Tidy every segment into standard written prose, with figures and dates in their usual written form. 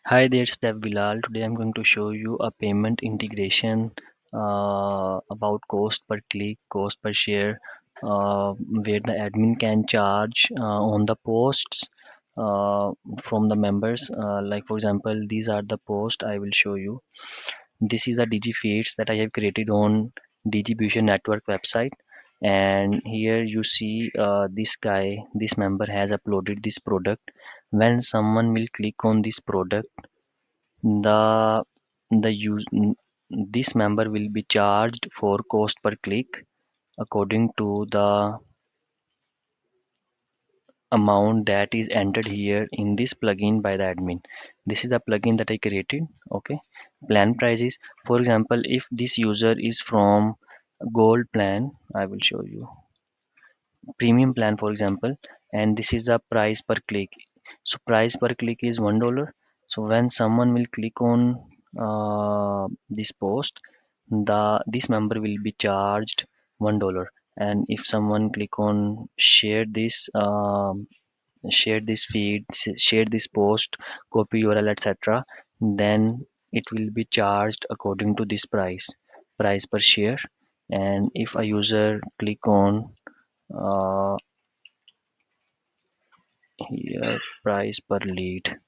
Hi there, Steph Bilal. Today I'm going to show you a payment integration about cost per click, cost per share, where the admin can charge on the posts uh, from the members. Like for example, these are the posts I will show you. This is the Digifeeds that I have created on Distribution Network website. And here you see this member has uploaded this product. When someone will click on this product, the the use this member will be charged for cost per click according to the amount that is entered here in this plugin by the admin. This is the plugin that I created. Okay, plan prices. For example, if this user is from gold plan, I will show you premium plan for example, and this is the price per click. So price per click is $1. So when someone will click on this post, this member will be charged $1. And if someone click on share this feed, share this post, copy URL, etc., then it will be charged according to this price per share. And if a user click on uh, here price per lead,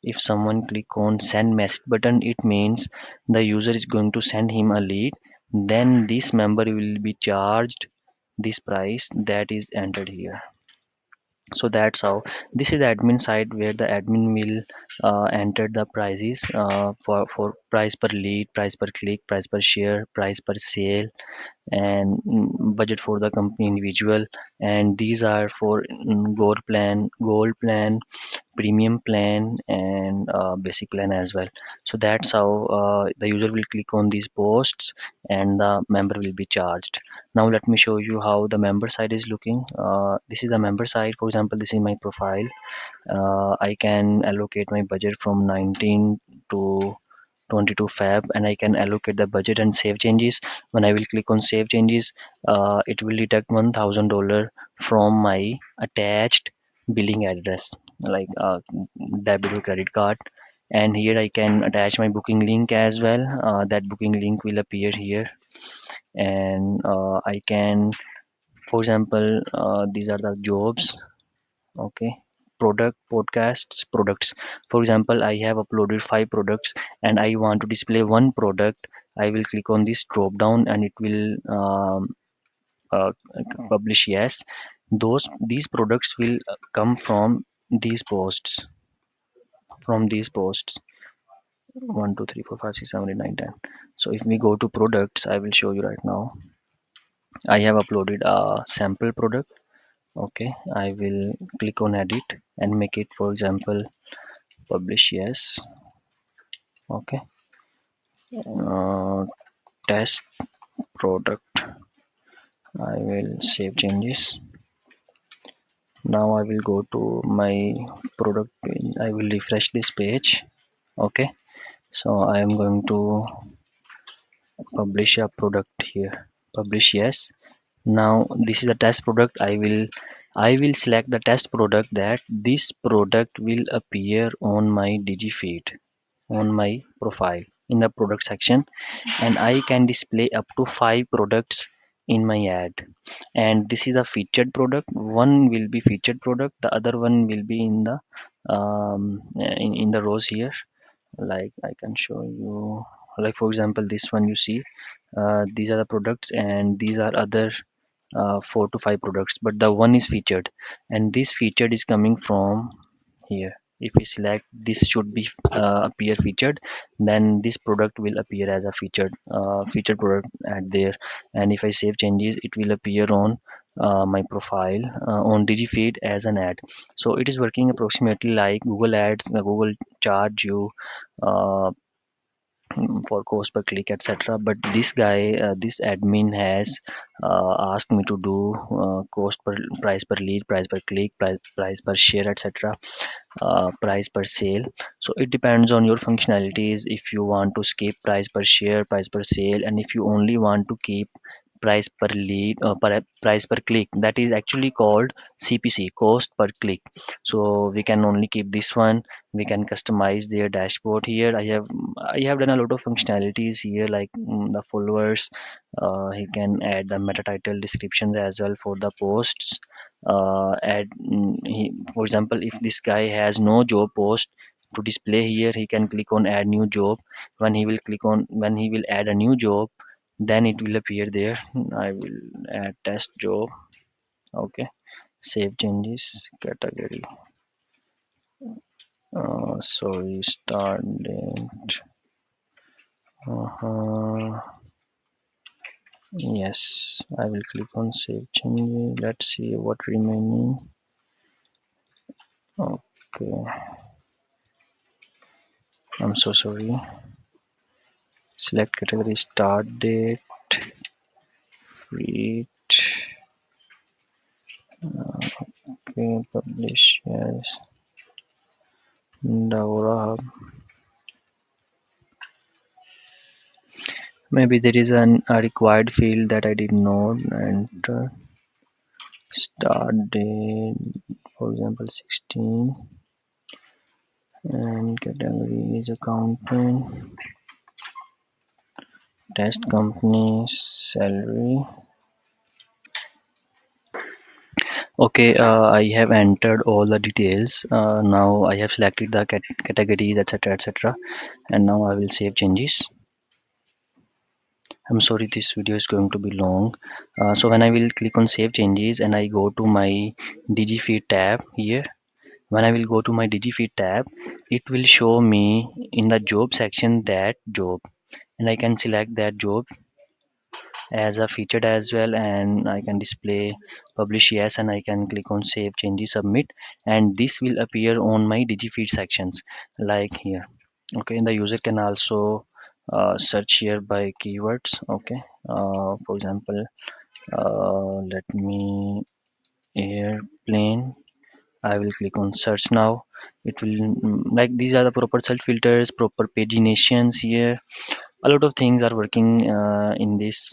if someone click on send message button, it means the user is going to send him a lead, then this member will be charged this price that is entered here. So that's how this is the admin side where the admin will enter the prices for price per lead, price per click, price per share, price per sale, and budget for the company individual. And these are for gold plan, premium plan, and basic plan as well. So that's how the user will click on these posts and the member will be charged. Now let me show you how the member side is looking. This is the member side. For example, this is my profile. I can allocate my budget from 19 to 22 Feb, and I can allocate the budget and save changes. When I will click on save changes, it will deduct $1,000 from my attached billing address, like debit or credit card. And here I can attach my booking link as well. That booking link will appear here. And I can, for example, these are the jobs. Okay, product podcasts products. For example, I have uploaded 5 products and I want to display one product. I will click on this drop down and it will uh, publish yes. These products will come from these posts 1 2 3 4 5 6 7 8 9 10. So if we go to products, I will show you right now. I have uploaded a sample product. Okay, I will click on edit and make it, for example, publish yes. Okay, uh, test product. I will save changes. Now I will go to my product page. I will refresh this page. Okay, so I am going to publish a product here. Publish yes. Now this is a test product. I will select the test product, that this product will appear on my Digifeed, on my profile in the product section, and I can display up to 5 products in my ad. And this is a featured product. One will be featured product, the other one will be in the in the rows here. Like I can show you, like for example this one you see, these are the products and these are other 4 to 5 products, but the one is featured, and this featured is coming from here. If we select this should be appear featured, then this product will appear as a featured product at there. And if I save changes, it will appear on my profile on Digifeed as an ad. So it is working approximately like Google Ads. Google charge you uh, for cost per click, etc. But this admin has asked me to do cost per price per lead, price per click, price per share, etc., price per sale. So it depends on your functionalities. If you want to skip price per share, price per sale, and if you only want to keep price per lead, price per click, that is actually called CPC, cost per click. So we can only keep this one. We can customize their dashboard here. I have done a lot of functionalities here, like the followers. He can add the meta title descriptions as well for the posts. For example, if this guy has no job post to display here, he can click on add new job. When he will add a new job, then it will appear there. I will add test job. Okay, save changes, category. Sorry, start date. uh Yes, I will click on save changes. Let's see what remaining. Okay, I'm so sorry. Select category, start date, read. Okay, publish, yes. Daura. Maybe there is a required field that I did not enter. Start date, for example, 16, and category is accountant. Test company, salary. Okay, I have entered all the details. Now I have selected the categories, etc., etc., and now I will save changes. I'm sorry, this video is going to be long. So when I will click on save changes and I go to my Digifeed tab here, when I will go to my Digifeed tab, it will show me in the job section that job, and I can select that job as a featured as well, and I can display publish yes, and I can click on save changes submit, and this will appear on my Digifeed sections like here. Okay, and the user can also search here by keywords. Okay, for example, let me airplane. I will click on search now. It will like these are the proper search filters, proper paginations here. A lot of things are working in this.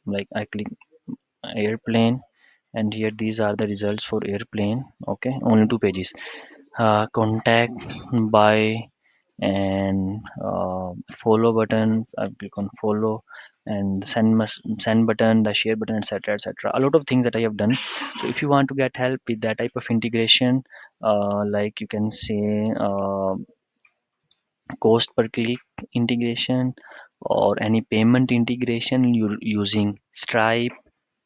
Like I click airplane, and here these are the results for airplane. Okay, only 2 pages. Contact, buy, and follow button. I click on follow, and send button, the share button, etc., etc. A lot of things that I have done. So if you want to get help with that type of integration, like you can say cost per click integration, or any payment integration you're using Stripe,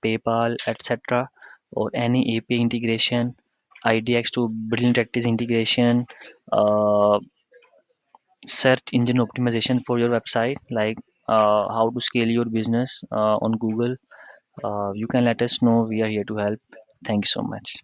PayPal, etc., or any API integration, IDX to building practice integration, uh, search engine optimization for your website, like how to scale your business on Google. You can let us know. We are here to help. Thank you so much.